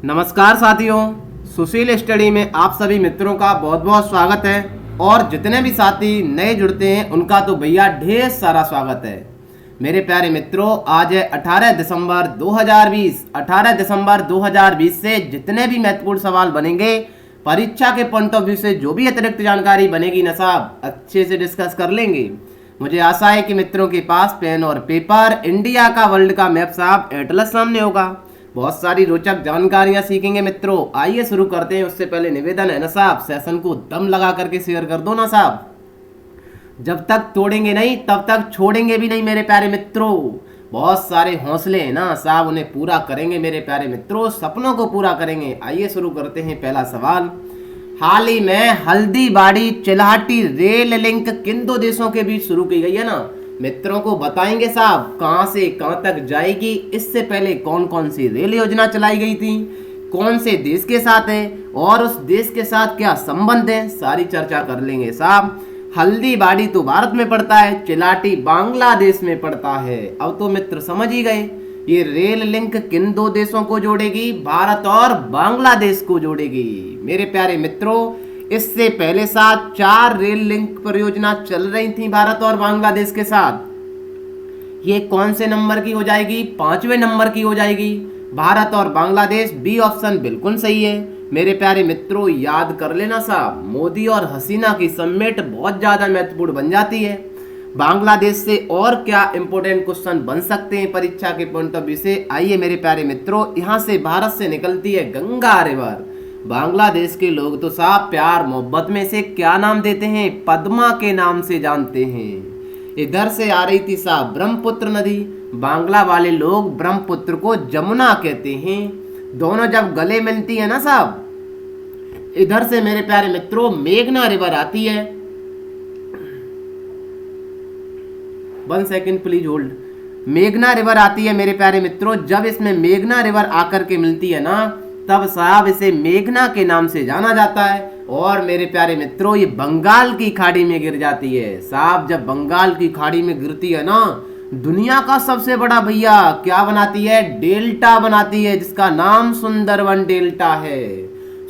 नमस्कार साथियों, सुशील स्टडी में आप सभी मित्रों का बहुत बहुत स्वागत है। और जितने भी साथी नए जुड़ते हैं उनका तो भैया ढेर सारा स्वागत है। मेरे प्यारे मित्रों, आज है 18 दिसंबर 2020। 18 दिसंबर 2020 से जितने भी महत्वपूर्ण सवाल बनेंगे, परीक्षा के पॉइंट ऑफ व्यू से जो भी अतिरिक्त जानकारी बनेगी ना साहब, अच्छे से डिस्कस कर लेंगे। मुझे आशा है कि मित्रों के पास पेन और पेपर, इंडिया का वर्ल्ड का मैप साहब एटलस सामने होगा। बहुत सारी रोचक जानकारियां सीखेंगे मित्रों। आइए शुरू करते हैं। उससे पहले निवेदन है ना साहब, सेशन को दम लगा करके शेयर कर दो ना साहब। जब तक तोड़ेंगे नहीं तब तक छोड़ेंगे भी नहीं मेरे प्यारे मित्रों। बहुत सारे हौसले हैं ना साहब, उन्हें पूरा करेंगे मेरे प्यारे मित्रों, सपनों को पूरा करेंगे। आइए शुरू करते हैं। पहला सवाल, हाल ही में हल्दीबाड़ी चिल्हाटी रेल लिंक किन दो देशों के बीच शुरू की गई है ना? मित्रों को बताएंगे साहब कहां से कहां तक जाएगी, इससे पहले कौन कौन सी रेल योजना चलाई गई थी, कौन से देश के साथ है और उस देश के साथ क्या संबंध है, सारी चर्चा कर लेंगे साहब। हल्दीबाड़ी तो भारत में पड़ता है, चिलाटी बांग्लादेश में पड़ता है। अब तो मित्र समझ ही गए, ये रेल लिंक किन दो देशों को जोड़ेगी? भारत और बांग्लादेश को जोड़ेगी मेरे प्यारे मित्रों। इससे पहले साथ 4 रेल लिंक परियोजना चल रही थी भारत और बांग्लादेश के साथ। ये कौन से नंबर की हो जाएगी? 5वें नंबर की हो जाएगी। भारत और बांग्लादेश, बी ऑप्शन बिल्कुल सही है मेरे प्यारे मित्रों। याद कर लेना साहब, मोदी और हसीना की समिट बहुत ज्यादा महत्वपूर्ण बन जाती है। बांग्लादेश से और क्या इंपोर्टेंट क्वेश्चन बन सकते हैं परीक्षा के पॉइंट ऑफ व्यू से? आइए मेरे प्यारे मित्रों, यहाँ से भारत से निकलती है गंगा रिवर। बांग्लादेश के लोग तो साहब प्यार मोहब्बत में से क्या नाम देते हैं? पद्मा के नाम से जानते हैं। इधर से आ रही थी साहब ब्रह्मपुत्र नदी। बांग्ला वाले लोग ब्रह्मपुत्र को जमुना कहते हैं। दोनों जब गले मिलती है ना साहब, इधर से मेरे प्यारे मित्रों मेघना रिवर आती है। 1 सेकेंड प्लीज होल्ड। मेघना रिवर आती है मेरे प्यारे मित्रों। जब इसमें मेघना रिवर आकर के मिलती है ना, तब साहब इसे मेघना के नाम से जाना जाता है। और मेरे प्यारे मित्रों, ये बंगाल की खाड़ी में गिर जाती है साहब। जब बंगाल की खाड़ी में गिरती है ना, दुनिया का सबसे बड़ा भैया क्या बनाती है? डेल्टा बनाती है, जिसका नाम सुंदरवन डेल्टा है।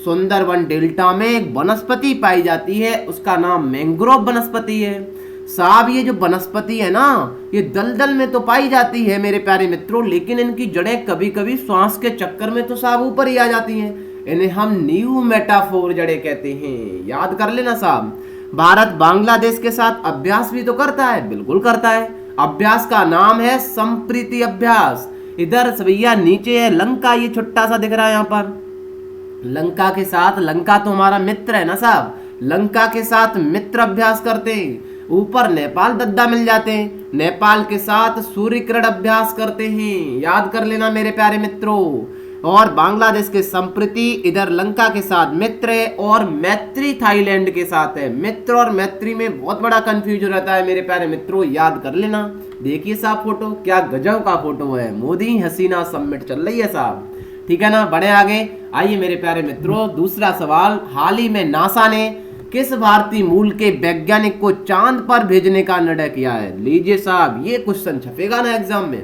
सुंदरवन डेल्टा में एक वनस्पति पाई जाती है, उसका नाम मैंग्रोव वनस्पति है साहब। ये जो वनस्पति है ना, ये दलदल में तो पाई जाती है मेरे प्यारे मित्रों, लेकिन इनकी जड़ें कभी कभी श्वास के चक्कर में तो साहब ऊपर ही आ जाती हैं। इन्हें हम न्यू मेटाफोर जड़ें कहते हैं। याद कर लेना साहब। भारत बांग्लादेश के साथ अभ्यास भी तो करता है, बिल्कुल करता है। अभ्यास का नाम है संप्रीति अभ्यास। इधर भैया नीचे है लंका, ये छोटा सा दिख रहा है यहाँ पर। लंका के साथ, लंका तो हमारा मित्र है ना साहब, लंका के साथ मित्र अभ्यास करते हैं। ऊपर नेपाल दद्दा मिल जाते हैं, नेपाल के साथ सूर्य किरण अभ्यास करते हैं। याद कर लेना मेरे प्यारे मित्रों। और बांग्लादेश के संप्रति इधर लंका के साथ मित्र है और मैत्री थाईलैंड के साथ है। मित्र और मैत्री में बहुत बड़ा कंफ्यूजन रहता है मेरे प्यारे मित्रों, याद कर लेना। देखिए साहब फोटो, क्या गजब का फोटो है। मोदी हसीना समिट चल रही है साहब, ठीक है ना। बड़े आगे आइए मेरे प्यारे मित्रों। दूसरा सवाल, हाल ही में नासा ने किस भारतीय मूल के वैज्ञानिक को चांद पर भेजने का निर्णय किया है? लीजिए साहब, ये क्वेश्चन छपेगा ना एग्जाम में।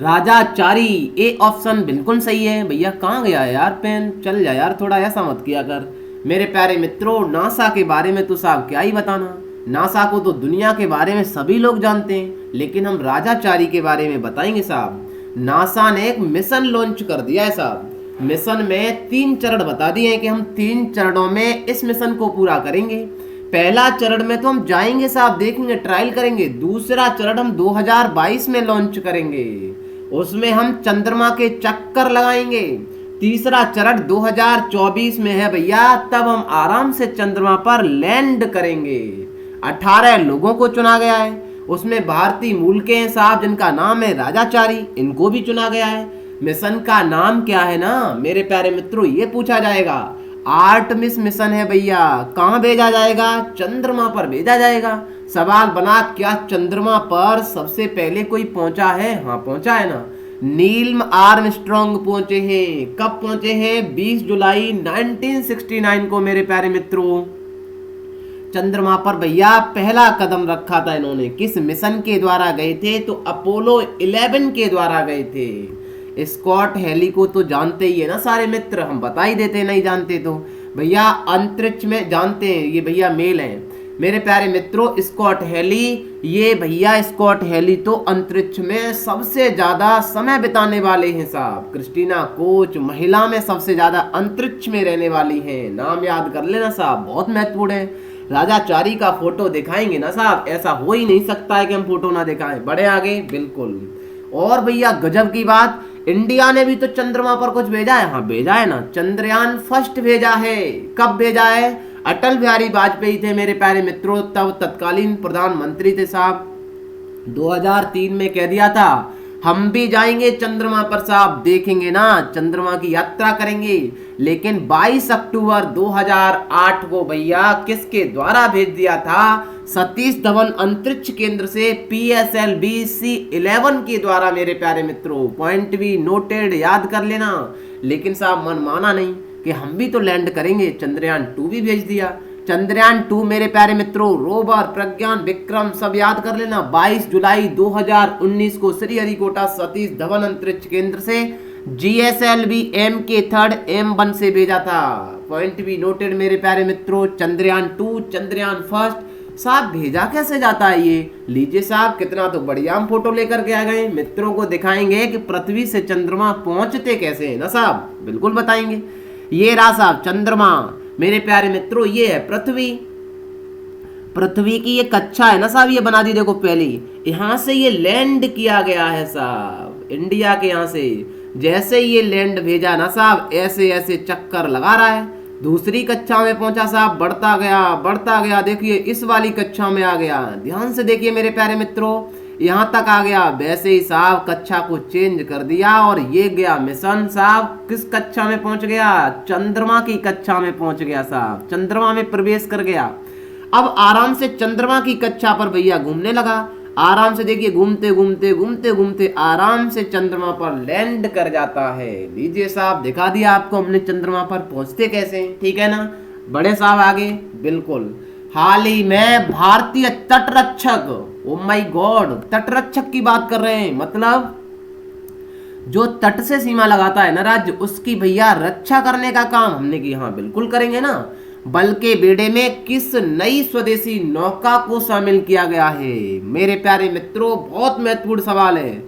राजाचारी, ए ऑप्शन बिल्कुल सही है। भैया कहाँ गया यार पेन? चल जा यार, थोड़ा ऐसा मत किया कर मेरे प्यारे मित्रों। नासा के बारे में तो साहब क्या ही बताना। नासा को तो दुनिया के बारे में सभी लोग जानते हैं, लेकिन हम राजाचारी के बारे में बताएंगे साहब। नासा ने एक मिशन लॉन्च कर दिया है साहब। मिशन में 3 चरण बता दिए हैं कि हम 3 चरणों में इस मिशन को पूरा करेंगे। पहला चरण में तो हम जाएंगे साहब, देखेंगे, ट्रायल करेंगे। दूसरा चरण हम 2022 में लॉन्च करेंगे, उसमें हम चंद्रमा के चक्कर लगाएंगे। तीसरा चरण 2024 में है भैया, तब हम आराम से चंद्रमा पर लैंड करेंगे। 18 लोगों को चुना गया है, उसमें भारतीय मूल के हैं साहब, जिनका नाम है राजाचारी, इनको भी चुना गया है। मिशन का नाम क्या है ना मेरे प्यारे मित्रों, ये पूछा जाएगा। आर्टमिस मिशन है भैया। कहां भेजा जाएगा? चंद्रमा पर भेजा जाएगा। सवाल बना, क्या चंद्रमा पर सबसे पहले कोई पहुंचा है? हाँ पहुंचा है ना, नील आर्मस्ट्रॉन्ग पहुंचे हैं। कब पहुंचे हैं? 20 जुलाई 1969 को मेरे प्यारे मित्रों। चंद्रमा पर भैया पहला कदम रखा था इन्होंने। किस मिशन के द्वारा गए थे? तो अपोलो 11 के द्वारा गए थे। स्कॉट हेली को तो जानते ही है ना सारे मित्र, हम बता ही देते, नहीं जानते तो भैया अंतरिक्ष में जानते हैं, ये भैया मेल हैं मेरे प्यारे मित्रों। स्कॉट हेली, ये भैया स्कॉट हेली तो अंतरिक्ष में सबसे ज्यादा समय बिताने वाले हैं साहब। क्रिस्टीना कोच महिला में सबसे ज्यादा अंतरिक्ष में रहने वाली हैं, नाम याद कर लेना साहब, बहुत महत्वपूर्ण है। राजाचारी का फोटो दिखाएंगे ना साहब, ऐसा हो ही नहीं सकता है कि हम फोटो ना दिखाएं। बड़े आगे बिल्कुल। और भैया गजब की बात, इंडिया ने भी तो चंद्रमा पर कुछ भेजा है। हाँ भेजा है ना, चंद्रयान फर्स्ट भेजा है। कब भेजा है? अटल बिहारी वाजपेयी थे मेरे प्यारे मित्रों, तब तत्कालीन प्रधानमंत्री थे साहब। 2003 में कह दिया था हम भी जाएंगे चंद्रमा पर साहब, देखेंगे ना, चंद्रमा की यात्रा करेंगे। लेकिन 22 अक्टूबर 2008 को भैया किसके द्वारा भेज दिया था? सतीश धवन अंतरिक्ष केंद्र से PSLV C11 के द्वारा मेरे प्यारे मित्रों। पॉइंट भी नोटेड, याद कर लेना। लेकिन साहब मन माना नहीं कि हम भी तो लैंड करेंगे, चंद्रयान 2 भी भेज दिया। चंद्रयान 2 मेरे प्यारे मित्रों, रोवर, प्रज्ञान, विक्रम सब याद कर लेना। 22 जुलाई 2019 को श्रीहरिकोटा सतीश धवन अंतरिक्ष केंद्र से GSLV MK3 M1 से भेजा था। पॉइंट भी नोटेड मेरे प्यारे मित्रों। चंद्रयान 2, चंद्रयान फर्स्ट साहब भेजा कैसे जाता है ये? लीजिए साहब, कितना तो बढ़िया हम फोटो लेकर के आ गए। मित्रों को दिखाएंगे कि पृथ्वी से चंद्रमा पहुंचते कैसे है ना साहब, बिल्कुल बताएंगे। ये रहा साहब चंद्रमा मेरे प्यारे मित्रों, ये है पृथ्वी। पृथ्वी की ये कक्षा है ना साहब, ये बना दी देखो पहली। यहां से ये लैंड किया गया है साहब, इंडिया के यहां से। जैसे ये लैंड भेजा ना साहब, ऐसे ऐसे चक्कर लगा रहा है। दूसरी कक्षा में पहुंचा साहब, बढ़ता गया, देखिए इस वाली कक्षा में आ गया। ध्यान से देखिए मेरे प्यारे मित्रों, यहाँ तक आ गया। वैसे ही साहब कक्षा को चेंज कर दिया और ये गया मिशन साहब, किस कक्षा में पहुंच गया? चंद्रमा की कक्षा में पहुंच गया साहब, चंद्रमा में प्रवेश कर गया। अब आराम से चंद्रमा की कक्षा पर भैया घूमने लगा। आराम से देखिए, घूमते आराम से चंद्रमा पर लैंड कर जाता है। लीजिए साहब, दिखा दिया आपको हमने चंद्रमा पर पहुंचते कैसे, ठीक है ना। बड़े साहब आगे बिल्कुल। हाल ही में भारतीय तटरक्षक, ओ माय गॉड, तटरक्षक की बात कर रहे हैं, मतलब जो तट से सीमा लगाता है ना राज्य, उसकी भैया रक्षा करने का काम हमने की। हाँ बिल्कुल करेंगे ना। बल के बेड़े में किस नई स्वदेशी नौका को शामिल किया गया है? मेरे प्यारे मित्रों, बहुत महत्वपूर्ण सवाल है।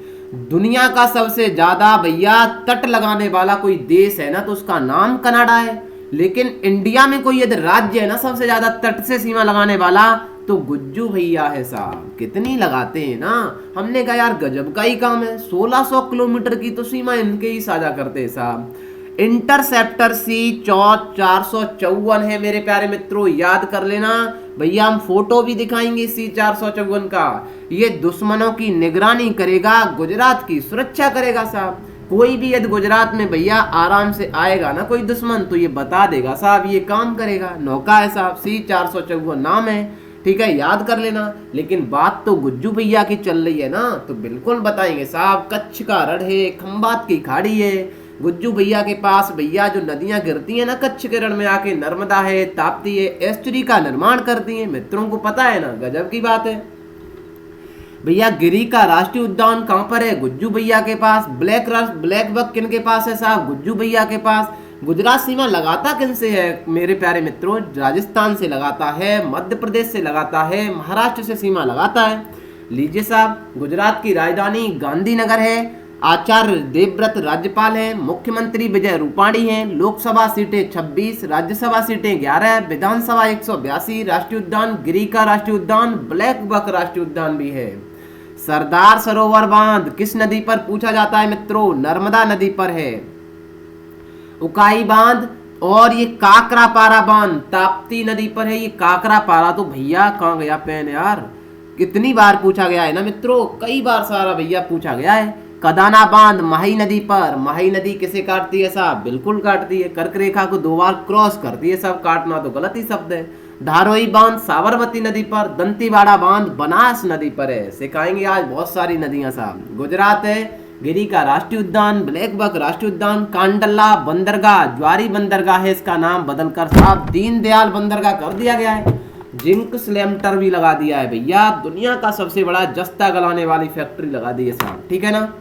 दुनिया का सबसे ज्यादा भैया तट लगाने वाला कोई देश है ना, तो उसका नाम कनाडा है। लेकिन इंडिया में कोई यदि राज्य है ना सबसे ज्यादा तट से सीमा लगाने वाला, तो गुज्जू भैया है साहब। कितनी लगाते हैं ना, हमने कहा यार गजब का ही काम है। 1600 किलोमीटर की तो सीमा इनके ही साझा करते हैं साहब। इंटरसेप्टर C454 है मेरे प्यारे मित्रों, याद कर लेना भैया। हम फोटो भी दिखाएंगे C454 का। ये दुश्मनों की निगरानी करेगा, गुजरात की सुरक्षा करेगा साहब। कोई भी यदि गुजरात में भैया आराम से आएगा ना कोई दुश्मन, तो ये बता देगा साहब, ये काम करेगा। नौका है साहब, C454 नाम है, ठीक है, याद कर लेना। लेकिन बात तो गुज्जू भैया की चल रही है ना, तो बिल्कुल बताएंगे साहब। कच्छ का रण है, खंबात की खाड़ी है। गुज्जू भैया के पास भैया जो नदियां गिरती है ना कच्छ के रण में आके, नर्मदा है, ताप्ती है, एस्टरी का निर्माण करती है। मित्रों को पता है ना, गजब की बात है भैया। गिरी का राष्ट्रीय उद्यान कहाँ पर है? गुज्जू भैया के पास। ब्लैक बक किन के पास है साहब? गुज्जू भैया के पास। गुजरात सीमा लगाता किन से है मेरे प्यारे मित्रों? राजस्थान से लगाता है, मध्य प्रदेश से लगाता है, महाराष्ट्र से सीमा लगाता है। लीजिए साहब, गुजरात की राजधानी गांधीनगर है। आचार्य देवव्रत राज्यपाल हैं। मुख्यमंत्री विजय रूपाणी हैं। लोकसभा सीटें 26, राज्यसभा सीटें 11, विधानसभा 182। राष्ट्रीय उद्यान गिरी का राष्ट्रीय उद्यान, ब्लैक बक राष्ट्रीय उद्यान भी है। सरदार सरोवर बांध किस नदी पर पूछा जाता है मित्रों? नर्मदा नदी पर है। उकाई बांध और ये काकरापारा बांध ताप्ती नदी पर है। ये काकरापारा तो भैया कहाँ गया पेन यार, कितनी बार पूछा गया है ना मित्रों, कई बार सारा भैया पूछा गया है। कदाना बांध माही नदी पर। माही नदी किसे काटती है साहब? बिल्कुल काटती है, कर्क रेखा को 2 बार क्रॉस करती है। सब काटना तो गलत ही शब्द है। धारोई बांध साबरमती नदी पर। दंतीवाड़ा बांध बनास नदी पर है। सिखाएंगे आज बहुत सारी नदियां साहब। गुजरात है, गिरी का राष्ट्रीय उद्यान, ब्लैक बक राष्ट्रीय उद्यान, कांडला बंदरगाह, ज्वारी बंदरगाह है इसका नाम बदलकर साहब दीनदयाल बंदरगाह कर दिया गया है। जिंक स्लेमटर भी लगा दिया है भैया। दुनिया का सबसे बड़ा जस्ता गलाने वाली फैक्ट्री लगा दी है साहब, ठीक है ना।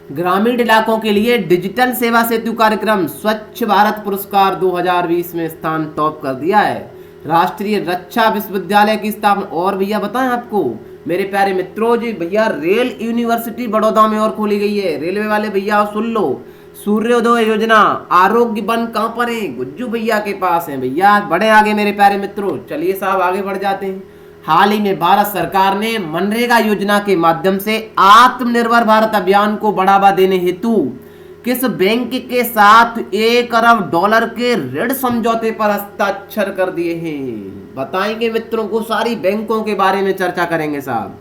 ग्रामीण इलाकों के लिए डिजिटल सेवा सेतु कार्यक्रम स्वच्छ भारत पुरस्कार 2020 में स्थान टॉप कर दिया है। राष्ट्रीय रक्षा विश्वविद्यालय की स्थापना, और भैया बताएं आपको मेरे प्यारे मित्रों जी, भैया रेल यूनिवर्सिटी बड़ौदा में और खोली गई है। रेलवे वाले भैया सुन लो, सूर्योदय योजना, आरोग्य वन कहाँ पर है? गुज्जू भैया के पास है। भैया बढ़े आगे मेरे प्यारे मित्रों, चलिए साहब आगे बढ़ जाते हैं। हाल ही में भारत सरकार ने मनरेगा योजना के माध्यम से आत्मनिर्भर भारत अभियान को बढ़ावा देने हेतु किस बैंक के साथ $1 अरब के ऋण समझौते पर हस्ताक्षर कर दिए हैं? बताएंगे मित्रों को, सारी बैंकों के बारे में चर्चा करेंगे साहब।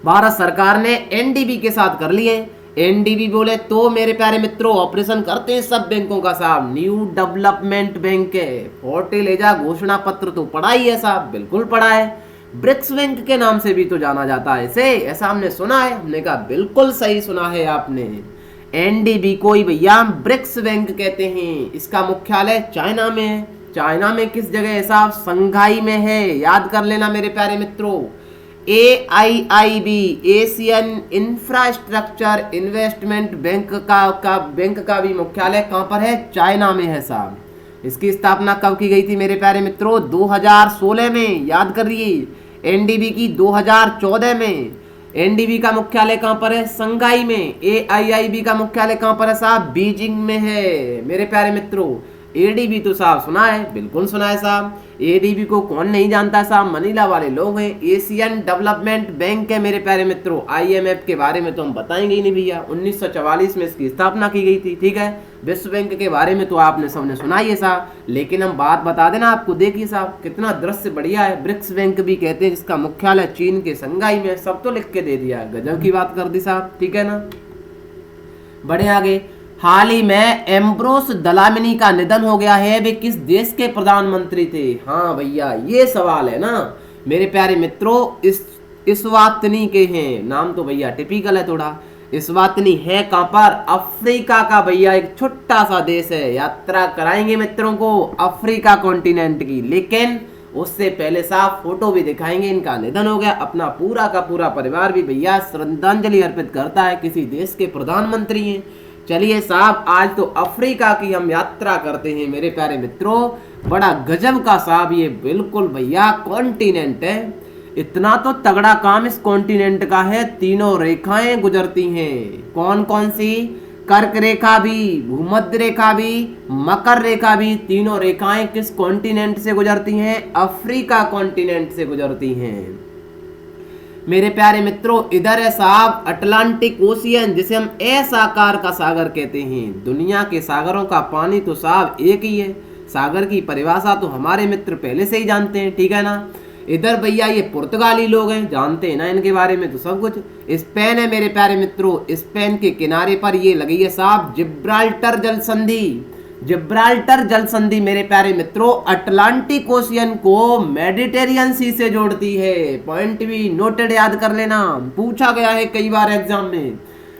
भारत सरकार ने एनडीबी के साथ कर लिए। एनडीबी बोले तो मेरे प्यारे मित्रों ऑपरेशन करते हैं सब बैंकों का साहब। न्यू डेवलपमेंट बैंक है। फोर्टिलेजा घोषणा पत्र तो पढ़ा ही है साहब, बिल्कुल पढ़ा है। ब्रिक्स बैंक के नाम से भी तो जाना जाता है इसे, ऐसा हमने सुना है। हमने कहा बिल्कुल सही सुना है आपने। एनडीबी को ही भैया ब्रिक्स बैंक कहते हैं। इसका मुख्यालय चाइना में है। चाइना में किस जगह है साहब? संघाई में है, याद कर लेना मेरे प्यारे मित्रों। AIIB Asian infrastructure investment bank का भी मुख्यालय कहाँ पर है? चाइना में है साहब। इसकी स्थापना कब की गई थी मेरे प्यारे मित्रों? 2016 में, याद करिए। एनडीबी की 2014 में। एनडीबी का मुख्यालय कहाँ पर है? संघाई में। AIIB का मुख्यालय कहाँ पर है साहब? बीजिंग में है मेरे प्यारे मित्रों। एडीबी तो साहब सुना है, बिल्कुल सुना है साहब। एडीबी को कौन नहीं जानता साहब, मनीला वाले लोग हैं। एशियन डेवलपमेंट बैंक है मेरे प्यारे मित्रों। IMF के बारे में तो हम बताएंगे ही नहीं भैया, 1944 में इसकी स्थापना की गई थी, ठीक है। विश्व बैंक के बारे में तो आपने सबने सुना ही है साहब, लेकिन हम बात बता देना आपको। देखिए साहब कितना दृश्य बढ़िया है। ब्रिक्स बैंक भी कहते हैं, जिसका मुख्यालय चीन के संघाई में, सब तो लिख के दे दिया है। गजब की बात कर दी साहब, ठीक है ना। बढ़े आगे। हाल ही में एम्ब्रोस दलामिनी का निधन हो गया है। वे किस देश के प्रधानमंत्री थे? हाँ भैया ये सवाल है ना मेरे प्यारे मित्रों। इस्वातिनी के हैं। नाम तो भैया टिपिकल है थोड़ा। इस्वातिनी है कहाँ पर? अफ्रीका का भैया, एक छोटा सा देश है। यात्रा कराएंगे मित्रों को अफ्रीका कॉन्टिनेंट की, लेकिन उससे पहले साहब फोटो भी दिखाएंगे। इनका निधन हो गया। अपना पूरा का पूरा परिवार भी भैया श्रद्धांजलि अर्पित करता है। किसी देश के प्रधानमंत्री हैं। चलिए साहब आज तो अफ्रीका की हम यात्रा करते हैं मेरे प्यारे मित्रों। बड़ा गजब का साहब ये बिल्कुल भैया कॉन्टिनेंट है। इतना तो तगड़ा काम इस कॉन्टिनेंट का है। तीनों रेखाएं गुजरती हैं। कौन कौन सी? कर्क रेखा भी, भूमध्य रेखा भी, मकर रेखा भी। तीनों रेखाएं किस कॉन्टिनेंट से गुजरती हैं? अफ्रीका कॉन्टिनेंट से गुजरती हैं मेरे प्यारे मित्रों। इधर है साहब अटलांटिक ओशियन, जिसे हम एस आकार का सागर कहते हैं। दुनिया के सागरों का पानी तो साहब एक ही है। सागर की परिभाषा तो हमारे मित्र पहले से ही जानते हैं, ठीक है ना। इधर भैया ये पुर्तगाली लोग हैं, जानते हैं ना इनके बारे में तो सब कुछ। स्पेन है मेरे प्यारे मित्रों। स्पेन के किनारे पर ये लगी है साहब जिब्राल्टर जल संधि। जिब्राल्टर जल संधि मेरे प्यारे मित्रों अटलांटिक ओशियन को मेडिटेरियन सी से जोड़ती है। पॉइंट भी नोटेड, याद कर लेना, पूछा गया है कई बार एग्जाम में।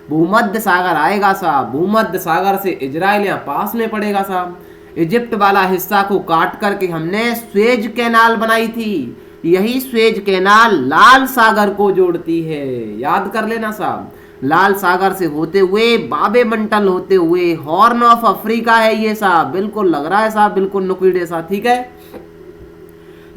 भूमध्य सागर आएगा साहब। भूमध्य सागर से इजराइल यहाँ पास में पड़ेगा साहब। इजिप्ट वाला हिस्सा को काट करके हमने स्वेज कैनाल बनाई थी। यही स्वेज कैनाल लाल सागर को जोड़ती है, याद कर लेना साहब। लाल सागर से होते हुए बाबे मंडल होते हुए हॉर्न ऑफ अफ्रीका है ये साहब। बिल्कुल लग रहा है साहब, बिल्कुल नुकीड़े सा, ठीक है।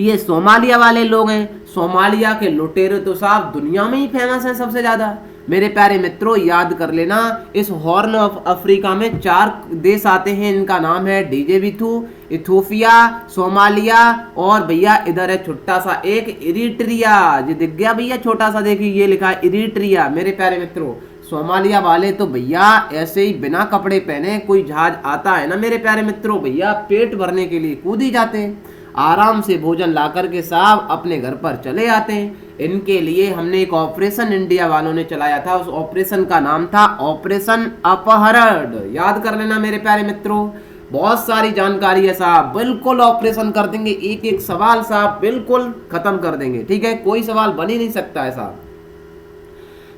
ये सोमालिया वाले लोग हैं। सोमालिया के लुटेरे तो साहब दुनिया में ही फेमस है सबसे ज्यादा मेरे प्यारे मित्रों, याद कर लेना। इस हॉर्न ऑफ अफ्रीका में 4 देश आते हैं। इनका नाम है डीजेविथु, इथोपिया, सोमालिया और भैया इधर है छोटा सा एक इरिट्रिया। जी दिख गया भैया छोटा सा, देखिए ये लिखा है इरिट्रिया मेरे प्यारे मित्रों। सोमालिया वाले तो भैया ऐसे ही बिना कपड़े पहने कोई जहाज आता है ना मेरे प्यारे मित्रों, भैया पेट भरने के लिए कूद ही जाते हैं। आराम से भोजन ला करके साहब अपने घर पर चले आते हैं। इनके लिए हमने एक ऑपरेशन इंडिया वालों ने चलाया था। उस ऑपरेशन का नाम था ऑपरेशन अपहरण। याद कर लेना मेरे प्यारे मित्रों, बहुत सारी जानकारी है साहब। बिल्कुल ऑपरेशन कर देंगे, एक एक सवाल साहब बिल्कुल खत्म कर देंगे, ठीक है। कोई सवाल बन ही नहीं सकता है साहब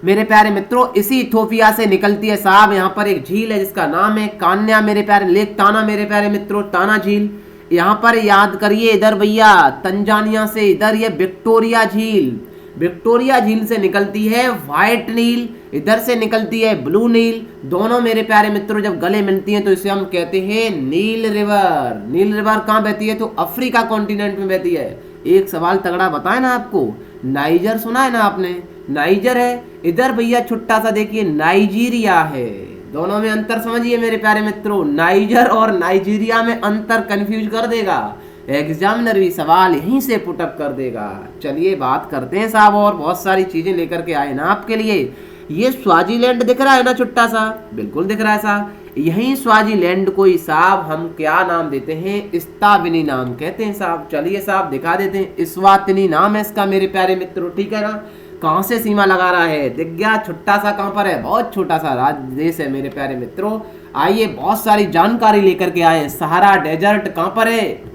मेरे प्यारे मित्रों। इसी इथोपिया से निकलती है साहब यहाँ पर एक झील है जिसका नाम है कान्या मेरे प्यारे, लेक ताना मेरे प्यारे मित्रों, ताना झील। यहाँ पर याद करिए, इधर भैया तंजानिया से इधर ये विक्टोरिया झील। विक्टोरिया झील से निकलती है व्हाइट नील, इधर से निकलती है ब्लू नील। दोनों मेरे प्यारे मित्रों जब गले मिलती हैं तो इसे हम कहते हैं नील रिवर। नील रिवर कहाँ बहती है? तो अफ्रीका कॉन्टिनेंट में बहती है। एक सवाल तगड़ा बताए ना आपको, नाइजर सुना है ना आपने? नाइजर है, इधर भैया छोटा सा देखिए नाइजीरिया है। दोनों में अंतर समझिए मेरे प्यारे मित्रों, नाइजर और नाइजीरिया में अंतर कंफ्यूज कर देगा, एग्जामिनर भी सवाल यहीं से पुटअप कर देगा। चलिए बात करते हैं साहब, और बहुत सारी चीजें लेकर के आए ना आपके लिए। ये स्वाजीलैंड दिख रहा है ना छोटा सा? बिल्कुल दिख रहा है साहब। यही स्वाजीलैंड को ही साहब हम क्या नाम देते हैं? इस्ताविनी नाम कहते हैं साहब। चलिए साहब दिखा देते हैं, इस्वातिनी नाम है इसका मेरे प्यारे मित्रों, ठीक है ना। कहाँ से सीमा लगा रहा है? दिख गया छोटा सा, कहाँ पर है? बहुत छोटा सा राज्य देश है मेरे प्यारे मित्रों। आइए बहुत सारी जानकारी लेकर के आए। सहारा डेजर्ट कहाँ पर है?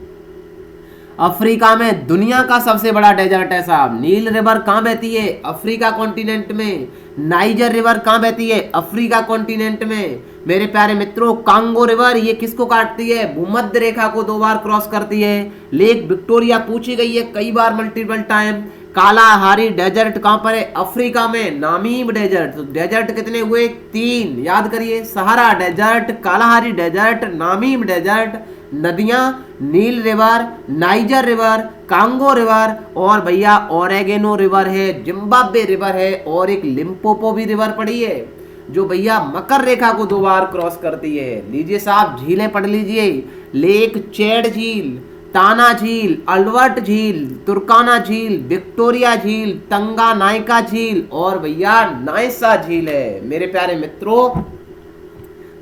अफ्रीका में। दुनिया का सबसे बड़ा डेजर्ट है साहब। नील रिवर कहाँ बहती है? अफ्रीका कॉन्टिनेंट में। नाइजर रिवर कहाँ बहती है? अफ्रीका कॉन्टिनेंट में। मेरे प्यारे मित्रों कांगो रिवर ये किसको काटती है? भूमध्य रेखा को 2 बार क्रॉस करती है। लेक विक्टोरिया पूछी गई है कई बार, मल्टीपल टाइम। कालाहारी डेजर्ट कहाँ पर है? अफ्रीका में। नामीब डेजर्ट, तो डेजर्ट कितने हुए? 3, याद करिए। Sahara desert, Kalahari desert, Namib desert. नदियां Nile river, Niger river, Congo river, और भैया ओरेगेनो रिवर है, जिम्बाब्वे रिवर है, और एक लिम्पोपो भी रिवर पड़ी है जो भैया मकर रेखा को 2 बार क्रॉस करती है। लीजिए साहब झीलें पढ़ लीजिए। लेक चैड झील, ताना झील, अल्बर्ट झील, तुर्काना झील, विक्टोरिया झील, तंगा नाइका झील, और भैया नाइसा झील है मेरे प्यारे मित्रों।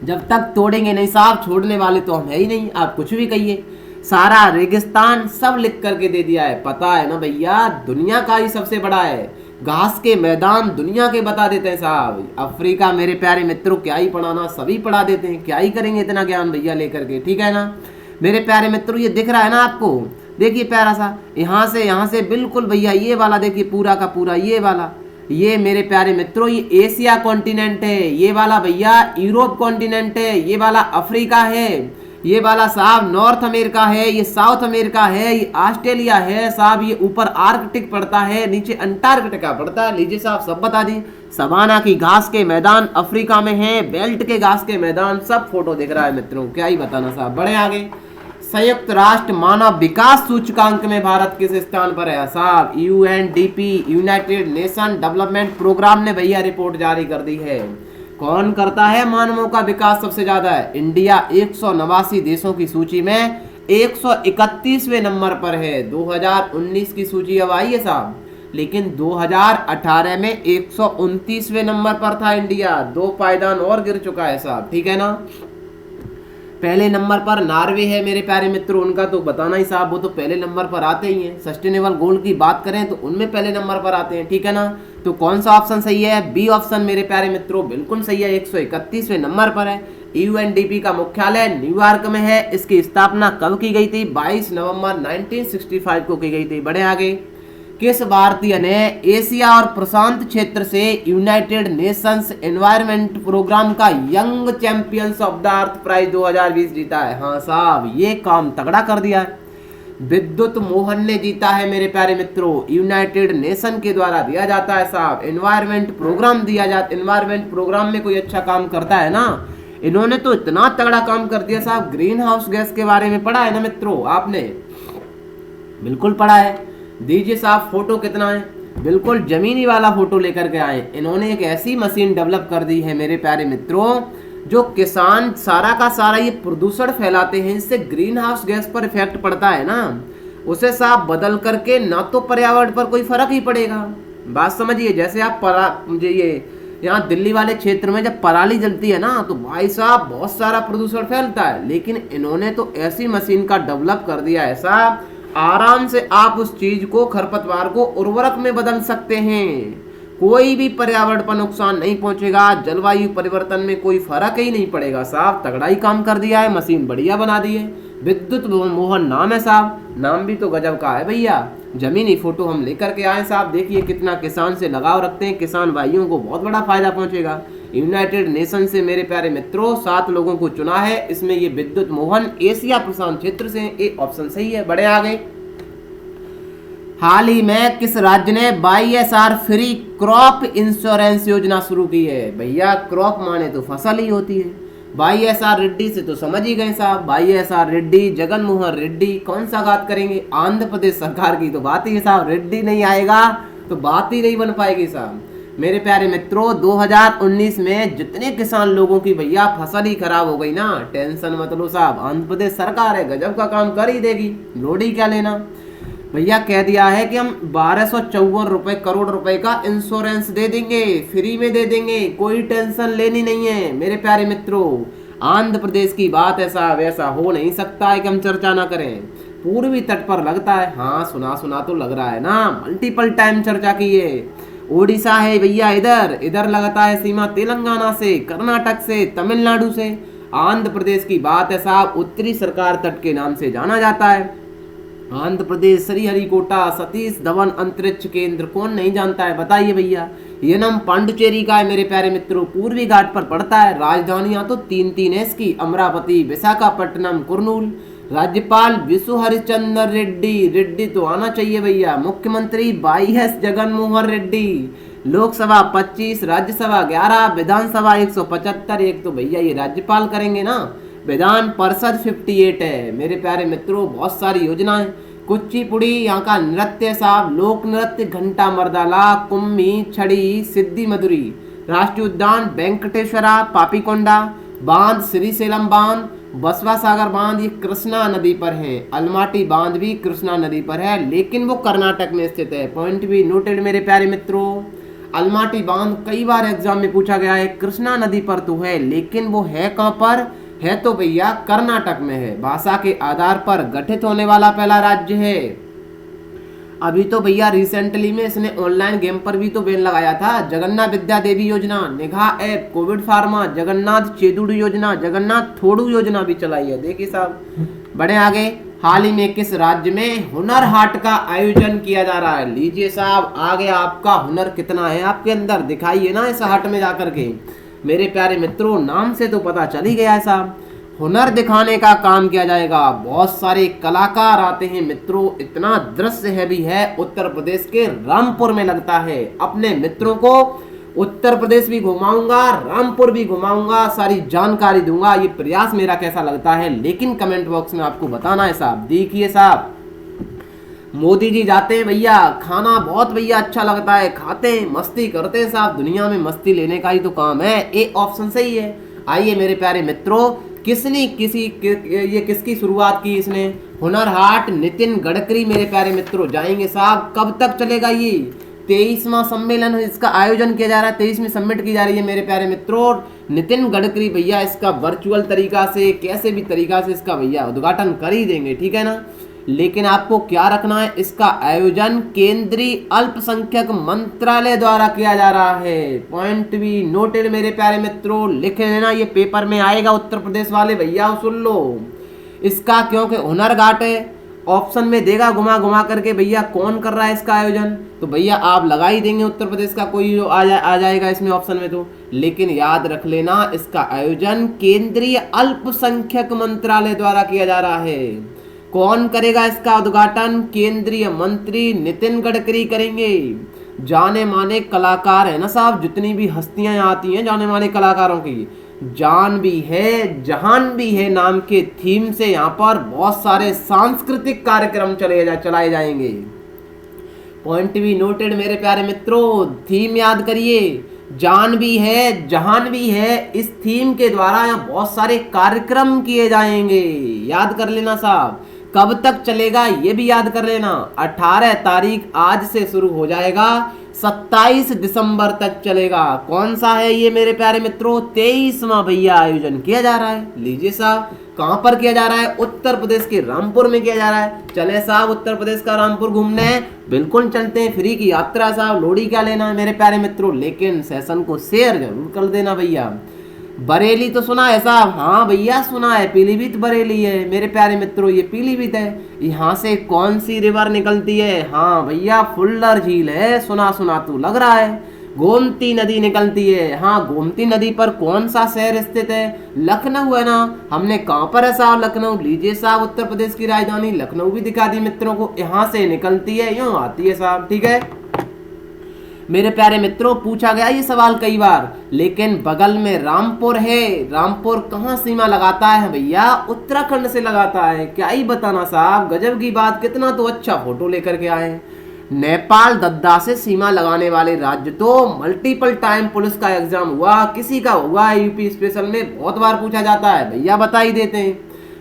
जब तक तोड़ेंगे नहीं साहब, छोड़ने वाले तो हम है ही नहीं, आप कुछ भी कहिए। सारा रेगिस्तान सब लिख करके दे दिया है, पता है ना भैया, दुनिया का ही सबसे बड़ा है। घास के मैदान दुनिया के बता देते हैं साहब। अफ्रीका मेरे प्यारे मित्रों क्या ही पढ़ाना, सभी पढ़ा देते हैं, क्या ही करेंगे इतना ज्ञान भैया लेकर के, ठीक है ना मेरे प्यारे मित्रों। ये दिख रहा है ना आपको, देखिए प्यारा सा, यहाँ से बिल्कुल भैया ये वाला देखिए पूरा का पूरा ये वाला, ये मेरे प्यारे मित्रों ये एशिया कॉन्टिनेंट है। ये वाला भैया यूरोप कॉन्टिनेंट है। ये वाला अफ्रीका है। ये वाला साहब नॉर्थ अमेरिका है। ये साउथ अमेरिका है। ये ऑस्ट्रेलिया है साहब। ये ऊपर आर्कटिक पड़ता है, नीचे अंटार्कटिका पड़ता है। लीजिए साहब सब बता दी। सवाना की घास के मैदान अफ्रीका में है, बेल्ट के घास के मैदान, सब फोटो दिख रहा है मित्रों, क्या ही बताना साहब। बढ़े आगे। संयुक्त राष्ट्र मानव विकास सूचकांक में भारत किस स्थान पर है साहब? UNDP, United Nation Development Programme ने भैया रिपोर्ट जारी कर दी है। कौन करता है मानवों का विकास सबसे ज्यादा है? इंडिया 189 देशों की सूची में 131वें नंबर पर है। 2019 की सूची अब आई है साहब, लेकिन 2018 में 129वें नंबर पर था इंडिया। 2 पायदान और गिर चुका है साहब, ठीक है ना। पहले नंबर पर नॉर्वे है मेरे प्यारे मित्रों, उनका तो बताना ही साहब, वो तो पहले नंबर पर आते ही हैं। सस्टेनेबल गोल की बात करें तो उनमें पहले नंबर पर आते हैं, ठीक है ना। तो कौन सा ऑप्शन सही है? बी ऑप्शन मेरे प्यारे मित्रों बिल्कुल सही है, 131वें नंबर पर है। यूएनडीपी का मुख्यालय न्यूयॉर्क में है। इसकी स्थापना कब की गई थी? 22 नवंबर 1965 को की गई थी। बढ़े आगे। किस भारतीय ने एशिया और प्रशांत क्षेत्र से यूनाइटेड नेशंस एनवायरनमेंट प्रोग्राम का Young Champions of the Earth Prize 2020 जीता है? हाँ साहब, ये काम तगड़ा कर दिया है। विद्युत मोहन ने जीता है मेरे प्यारे मित्रों। यूनाइटेड नेशन के द्वारा दिया जाता है साहब, एनवायरनमेंट प्रोग्राम दिया जाता है। एनवायरनमेंट प्रोग्राम में कोई अच्छा काम करता है ना, इन्होंने तो इतना तगड़ा काम कर दिया साहब। ग्रीन हाउस गैस के बारे में पढ़ा है ना मित्रों आपने? बिल्कुल पढ़ा है। दीजिए साहब फोटो कितना है, बिल्कुल जमीनी वाला फोटो लेकर के आए। इन्होंने एक ऐसी मशीन डेवलप कर दी है मेरे प्यारे मित्रों, जो किसान सारा का सारा ये प्रदूषण फैलाते हैं, इससे ग्रीन हाउस गैस पर इफेक्ट पड़ता है ना, उसे साहब बदल करके ना तो पर्यावरण पर कोई फर्क ही पड़ेगा। बात समझिए, जैसे आप ये यहाँ दिल्ली वाले क्षेत्र में जब पराली जलती है ना, तो भाई साहब बहुत सारा प्रदूषण फैलता है, लेकिन इन्होंने तो ऐसी मशीन का डेवलप कर दिया है साहब, आराम से आप उस चीज को, खरपतवार को उर्वरक में बदल सकते हैं। कोई भी पर्यावरण पर नुकसान नहीं पहुंचेगा, जलवायु परिवर्तन में कोई फर्क ही नहीं पड़ेगा साहब। तगड़ा ही काम कर दिया है, मशीन बढ़िया बना दी है। विद्युत मोहन नाम है साहब, नाम भी तो गजब का है भैया। जमीनी फोटो हम लेकर के आए साहब, देखिए कितना किसान से लगाव रखते हैं, किसान भाइयों को बहुत बड़ा फायदा पहुंचेगा। यूनाइटेड नेशन से मेरे प्यारे मित्रों 7 लोगों को चुना है, इसमें ये विद्युत मोहन एशिया प्रशांत क्षेत्र से, एक ऑप्शन सही है। बड़े आगे। हाल ही में किस राज्य ने YSR फ्री क्रॉप इंश्योरेंस योजना शुरू की है? भैया क्रॉप माने तो फसल ही होती है। YSR रेड्डी से तो समझ ही गए साहब, YSR रेड्डी, जगन मोहन रेड्डी, कौन सा बात करेंगे? आंध्र प्रदेश सरकार की तो बात ही है साहब, रेड्डी नहीं आएगा तो बात ही नहीं बन पाएगी साहब। मेरे प्यारे मित्रों, 2019 में जितने किसान लोगों की भैया फसल ही खराब हो गई ना, टेंशन मत लो साहब, आंध्र प्रदेश सरकार है, गजब का काम कर ही देगी, लोड ही क्या लेना। भैया कह दिया है कि हम 1254 करोड़ रुपए का इंश्योरेंस दे देंगे, फ्री में दे देंगे, कोई टेंशन लेनी नहीं है। मेरे प्यारे मित्रों, आंध्र प्रदेश की बात ऐसा वैसा हो नहीं सकता है कि हम चर्चा ना करें। पूर्वी तट पर लगता है, हाँ सुना सुना तो लग रहा है ना, मल्टीपल टाइम चर्चा की है। ओडिशा है भैया, इधर इधर लगता है सीमा तेलंगाना से, कर्नाटक से, तमिलनाडु से। आंध्र प्रदेश की बात है साहब, उत्तरी सरकार तट के नाम से जाना जाता है। आंध्र प्रदेश, श्रीहरिकोटा, सतीश धवन अंतरिक्ष केंद्र, कौन नहीं जानता है बताइए भैया। ये नाम पांडुचेरी का है मेरे प्यारे मित्रों, पूर्वी घाट पर पड़ता है। राजधानियां तो तीन इसकी, अमरावती, विशाखापट्टनम, कुर्नूल। राज्यपाल विशु हरिचंद्र रेड्डी, रेड्डी तो आना चाहिए भैया। मुख्यमंत्री YS जगन मोहन रेड्डी। लोकसभा 25, राज्यसभा 11, विधानसभा 175। एक तो भैया ये राज्यपाल करेंगे ना, विधान परिषद 58 है। मेरे प्यारे मित्रों, बहुत सारी योजनाएं। कुचिपुड़ी यहाँ का नृत्य साहब, लोक नृत्य, घंटा मर्दाला, कुम्मी, छड़ी, सिद्धि मधुरी। राष्ट्रीय उद्यान वेंकटेश्वरा, पापीकोंडा। बांध श्रीशैलम बांध, बसवा सागर बांध, ये कृष्णा नदी पर है। अलमाटी बांध भी कृष्णा नदी पर है, लेकिन वो कर्नाटक में स्थित है। पॉइंट भी नोटेड मेरे प्यारे मित्रों। अलमाटी बांध कई बार एग्जाम में पूछा गया है, कृष्णा नदी पर तो है, लेकिन वो है कहाँ पर है? तो भैया कर्नाटक में है। भाषा के आधार पर गठित होने वाला पहला राज्य है। अभी तो भैया रिसेंटली में इसने ऑनलाइन गेम पर भी तो बैन लगाया था। जगन्नाथ विद्या देवी योजना, निगाह ऐप, कोविड फार्मा, जगन्नाथ चेदुड़ योजना, जगन्नाथ थोड़ू योजना भी चलाई है। देखिए साहब, बड़े आगे। हाल ही में किस राज्य में हुनर हाट का आयोजन किया जा रहा है? लीजिए साहब, आगे आपका हुनर कितना है आपके अंदर, दिखाइए ना इस हाट में जाकर के। मेरे प्यारे मित्रों, नाम से तो पता चल ही गया है साहब, हुनर दिखाने का काम किया जाएगा। बहुत सारे कलाकार आते हैं मित्रों, इतना दृश्य है भी है। उत्तर प्रदेश के रामपुर में लगता है। अपने मित्रों को उत्तर प्रदेश भी घुमाऊंगा, रामपुर भी घुमाऊंगा, सारी जानकारी दूंगा। ये प्रयास मेरा कैसा लगता है, लेकिन कमेंट बॉक्स में आपको बताना है साहब। देखिए साहब, मोदी जी जाते हैं भैया, खाना बहुत भैया अच्छा लगता है, खाते हैं, मस्ती करते हैं साहब। दुनिया में मस्ती लेने का ही तो काम है, ए ऑप्शन सही है। आइए मेरे प्यारे मित्रों, ये किसकी शुरुआत की इसने? हुनर हाट नितिन गडकरी मेरे प्यारे मित्रों जाएंगे साहब। कब तक चलेगा ये? 23वां सम्मेलन इसका आयोजन किया जा रहा है, 23वीं समिट की जा रही है मेरे प्यारे मित्रों। नितिन गडकरी भैया इसका वर्चुअल तरीका से, कैसे भी तरीका से इसका भैया उद्घाटन कर ही देंगे, ठीक है ना। लेकिन आपको क्या रखना है, इसका आयोजन केंद्रीय अल्पसंख्यक मंत्रालय द्वारा किया जा रहा है। पॉइंट भी नोटेड मेरे प्यारे मित्रों, लिख लेना, ये पेपर में आएगा उत्तर प्रदेश वाले भैया, सुन लो इसका। क्योंकि हुनर घाट है, ऑप्शन में देगा घुमा घुमा करके भैया कौन कर रहा है इसका आयोजन, तो भैया आप लगा ही देंगे उत्तर प्रदेश का कोई जो आ जाएगा इसमें ऑप्शन में तो। लेकिन याद रख लेना, इसका आयोजन केंद्रीय अल्पसंख्यक मंत्रालय द्वारा किया जा रहा है। कौन करेगा इसका उद्घाटन? केंद्रीय मंत्री नितिन गडकरी करेंगे। जाने माने कलाकार है ना साहब, जितनी भी हस्तियां आती हैं जाने माने कलाकारों की, जान भी है जहान भी है नाम के थीम से यहाँ पर बहुत सारे सांस्कृतिक कार्यक्रम चलाए जाएंगे। पॉइंट भी नोटेड मेरे प्यारे मित्रों, थीम याद करिए, जान भी है जहान भी है। इस थीम के द्वारा यहाँ बहुत सारे कार्यक्रम किए जाएंगे, याद कर लेना साहब। कब तक चलेगा ये भी याद कर लेना, 18 तारीख आज से शुरू हो जाएगा, 27 दिसंबर तक चलेगा। कौन सा है ये मेरे प्यारे मित्रों? 23वां भैया आयोजन किया जा रहा है। लीजिए साहब, कहां पर किया जा रहा है? उत्तर प्रदेश के रामपुर में किया जा रहा है। चले साहब उत्तर प्रदेश का रामपुर घूमने, बिल्कुल चलते हैं, फ्री की यात्रा साहब। लोड़ी क्या लेना है मेरे प्यारे मित्रों, लेकिन सेशन को शेयर जरूर कर देना भैया। बरेली तो सुना है साहब? हाँ भैया सुना है, पीलीभीत बरेली है मेरे प्यारे मित्रों, ये पीलीभीत है। यहाँ से कौन सी रिवर निकलती है? हाँ भैया फुल्लर झील है, सुना सुना तो लग रहा है। गोमती नदी निकलती है। हाँ, गोमती नदी पर कौन सा शहर स्थित है? लखनऊ है ना। हमने कहाँ पर है साहब? लखनऊ। लीजिए साहब, उत्तर प्रदेश की राजधानी लखनऊ भी दिखा दी मित्रों को। यहाँ से निकलती है, यूं आती है साहब। ठीक है मेरे प्यारे मित्रों, पूछा गया ये सवाल कई बार, लेकिन बगल में रामपुर है। रामपुर कहाँ सीमा लगाता है भैया? उत्तराखंड से लगाता है। क्या ही बताना साहब, गजब की बात। कितना तो अच्छा फोटो लेकर के आए हैं। नेपाल दद्दा से सीमा लगाने वाले राज्य तो मल्टीपल टाइम पुलिस का एग्जाम हुआ, किसी का हुआ यूपी स्पेशल में, बहुत बार पूछा जाता है भैया, बता ही देते हैं।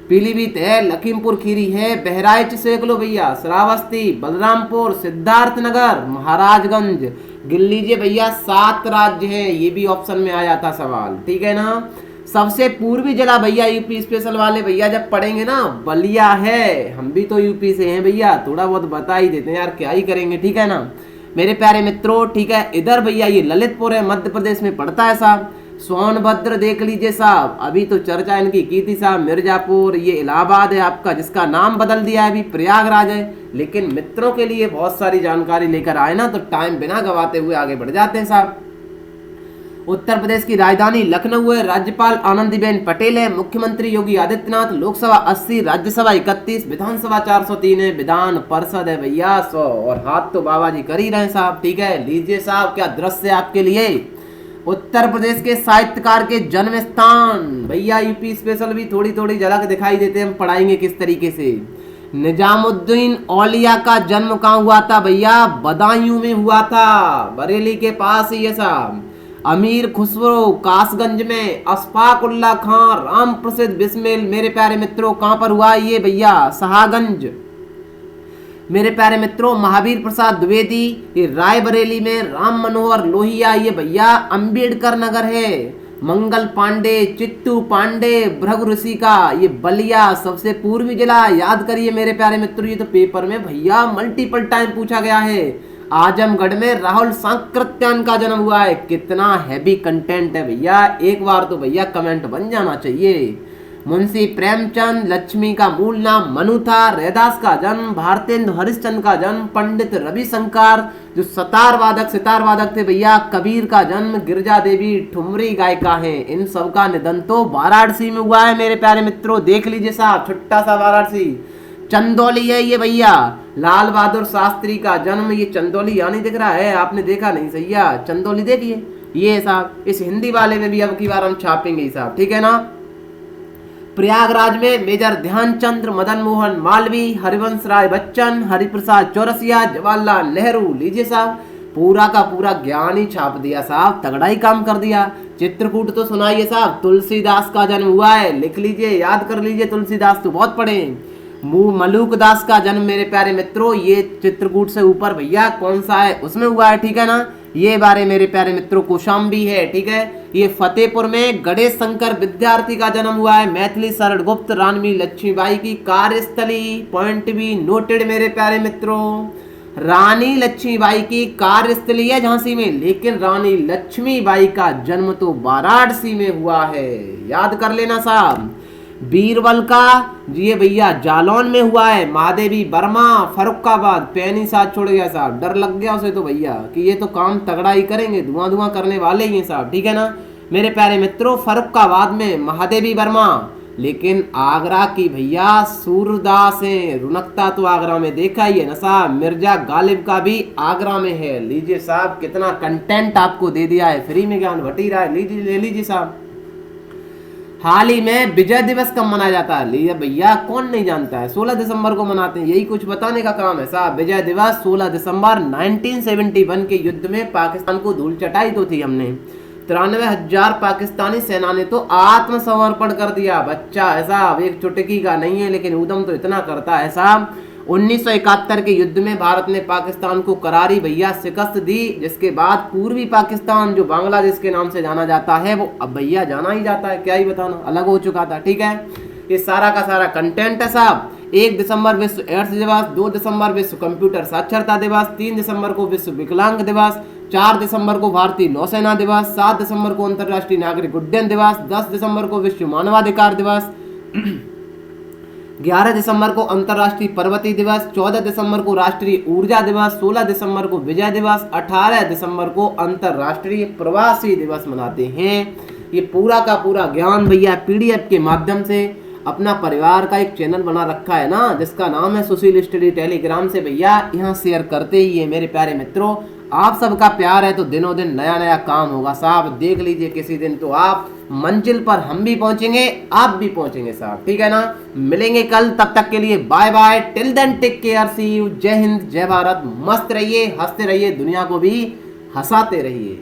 पीलीभीत है, लखीमपुर खीरी है, बहराइच से लो भैया, श्रावस्ती, बलरामपुर, सिद्धार्थनगर, महाराजगंज। गिन लीजिए भैया, 7 राज्य हैं। ये भी ऑप्शन में आया था सवाल। ठीक है ना। सबसे पूर्वी जिला भैया यूपी स्पेशल वाले भैया जब पढ़ेंगे ना, बलिया है। हम भी तो यूपी से हैं भैया, थोड़ा बहुत बता ही देते हैं यार, क्या ही करेंगे। ठीक है ना मेरे प्यारे मित्रों। ठीक है, इधर भैया ये ललितपुर है, मध्य प्रदेश में पड़ता है साहब। सोनभद्र देख लीजिए साहब, अभी तो चर्चा इनकी की थी साहब। मिर्जापुर, ये इलाहाबाद है आपका, जिसका नाम बदल दिया है अभी, प्रयागराज है। लेकिन मित्रों के लिए बहुत सारी जानकारी लेकर आए ना, तो टाइम बिना गवाते हुए आगे बढ़ जाते हैं साहब। उत्तर प्रदेश की राजधानी लखनऊ है। राज्यपाल आनंदीबेन पटेल है। मुख्यमंत्री योगी आदित्यनाथ। लोकसभा 80, राज्यसभा 31, विधानसभा 403 है। विधान परिषद है भैया 100। और हाथ तो बाबा जी कर ही रहे हैं साहब। ठीक है, लीजिए साहब, क्या दृश्य आपके लिए। उत्तर प्रदेश के साहित्यकार के जन्म स्थान भैया, यूपी स्पेशल भी थोड़ी थोड़ी झलक दिखाई देते हैं, हम पढ़ाएंगे किस तरीके से। निजामुद्दीन औलिया का जन्म कहाँ हुआ था भैया? बदायूं में हुआ था, बरेली के पास ही है साहब। अमीर खुसरो कासगंज में। अशफाक उल्ला खां राम प्रसिद्ध बिस्मिल मेरे प्यारे मित्रों कहाँ पर हुआ? ये भैया शाहगंज। मेरे प्यारे मित्रों, महावीर प्रसाद द्विवेदी ये रायबरेली में। राम मनोहर लोहिया ये भैया अंबेडकर नगर है। मंगल पांडे, चिट्टू पांडे भृगु ऋषि का ये बलिया, सबसे पूर्वी जिला। याद करिए मेरे प्यारे मित्रों, ये तो पेपर में भैया मल्टीपल टाइम पूछा गया है। आजमगढ़ में राहुल सांकृत्यायन का जन्म हुआ है। कितना हैवी कंटेंट है भैया, एक बार तो भैया कमेंट बन जाना चाहिए। मुंशी प्रेमचंद, लक्ष्मी का मूल नाम मनु था। रैदास का जन्म, भारतेंदु हरिश्चंद्र का जन्म, पंडित रविशंकर जो सितार वादक थे भैया, कबीर का जन्म, गिरजा देवी ठुमरी गायिका हैं। इन सब का निधन तो वाराणसी में हुआ है मेरे प्यारे मित्रों। देख लीजिए साहब, छोटा सा वाराणसी। चंदौली है ये भैया, लाल बहादुर शास्त्री का जन्म। ये चंदौली यहाँ नहीं दिख रहा है, आपने देखा नहीं सैया, चंदौली देखिए ये साहब। इस हिंदी वाले में भी अब की बार हम छापेंगे साहब। ठीक है ना। प्रयागराज में मेजर ध्यानचंद्र, मदन मोहन मालवीय, हरिवंश राय बच्चन, हरिप्रसाद चौरसिया, जवाहरलाल नेहरू। लीजिए साहब, पूरा का पूरा ज्ञान ही छाप दिया साहब, तगड़ा ही काम कर दिया। चित्रकूट तो सुनाइए साहब। तुलसीदास का जन्म हुआ है, लिख लीजिए, याद कर लीजिए, तुलसीदास तो बहुत पढ़े। मलूक दास का जन्म मेरे प्यारे मित्रों, ये चित्रकूट से ऊपर भैया कौन सा है उसमें हुआ है। ठीक है ना। ये बारे मेरे प्यारे मित्रों कौशाम्बी है। ठीक है। ये फतेहपुर में गणेश शंकर विद्यार्थी का जन्म हुआ है। मैथिली शरण गुप्त, रानी लक्ष्मीबाई की कार्यस्थली। पॉइंट भी नोटेड मेरे प्यारे मित्रों। रानी लक्ष्मीबाई की कार्यस्थली है झांसी में, लेकिन रानी लक्ष्मीबाई का जन्म तो वाराणसी में हुआ है, याद कर लेना साहब। बीरबल का ये भैया जालौन में हुआ है। महादेवी वर्मा फरुखाबाद, पैनी साथ छोड़ गया साहब, डर लग गया उसे तो भैया कि ये तो काम तगड़ा ही करेंगे, धुआं धुआं करने वाले ही हैं साहब। ठीक है ना मेरे प्यारे मित्रों। फरुखाबाद में महादेवी वर्मा, लेकिन आगरा की भैया सूरदास है। रुनकता तो आगरा में देखा ही है ना साहब। मिर्जा गालिब का भी आगरा में है। लीजिए साहब, कितना कंटेंट आपको दे दिया है, फ्री में ज्ञान बटी रहा है। लीजिए, ले लीजिए साहब। हाल ही में विजय दिवस कब मनाया जाता है? लीजिए भैया, कौन नहीं जानता है, 16 दिसंबर को मनाते हैं। यही कुछ बताने का काम है साहब। विजय दिवस 16 दिसंबर 1971 के युद्ध में पाकिस्तान को धूल चटाई तो थी हमने। 93,000 पाकिस्तानी सेना ने तो आत्मसमर्पण कर दिया। बच्चा ऐसा एक चुटकी का नहीं है, लेकिन उद्यम तो इतना करता है साहब। 1971 के युद्ध में भारत ने पाकिस्तान को करारी भैया शिकस्त दी, जिसके बाद पूर्वी पाकिस्तान जो बांग्लादेश के नाम से जाना जाता है, वो अब भैया जाना ही जाता है, क्या ही बताना, अलग हो चुका था। ठीक है, ये सारा का सारा कंटेंट है साहब। 1 दिसंबर विश्व एड्स दिवस, 2 दिसंबर विश्व कंप्यूटर साक्षरता दिवस, 3 दिसंबर को विश्व विकलांग दिवस, 4 दिसंबर को भारतीय नौसेना दिवस, 7 दिसंबर को अंतर्राष्ट्रीय नागरिक उड्डयन दिवस, 10 दिसंबर को विश्व मानवाधिकार दिवस, 11 दिसंबर को अंतर्राष्ट्रीय पर्वतीय दिवस, 14 दिसंबर को राष्ट्रीय ऊर्जा दिवस, 16 दिसंबर को विजय दिवस, 18 दिसंबर को अंतर्राष्ट्रीय प्रवासी दिवस मनाते हैं। ये पूरा का पूरा ज्ञान भैया पीडीएफ के माध्यम से अपना परिवार का एक चैनल बना रखा है ना, जिसका नाम है सुशील स्टडी टेलीग्राम से भैया यहाँ शेयर करते ही है। मेरे प्यारे मित्रों, आप सबका प्यार है तो दिनों दिन नया नया काम होगा साहब। देख लीजिए किसी दिन तो आप मंजिल पर हम भी पहुंचेंगे, आप भी पहुंचेंगे साहब, ठीक है ना। मिलेंगे कल, तब तक के लिए bye bye, till then take care, see you, जय हिंद जय भारत। मस्त रहिए, हंसते रहिए, दुनिया को भी हंसाते रहिए।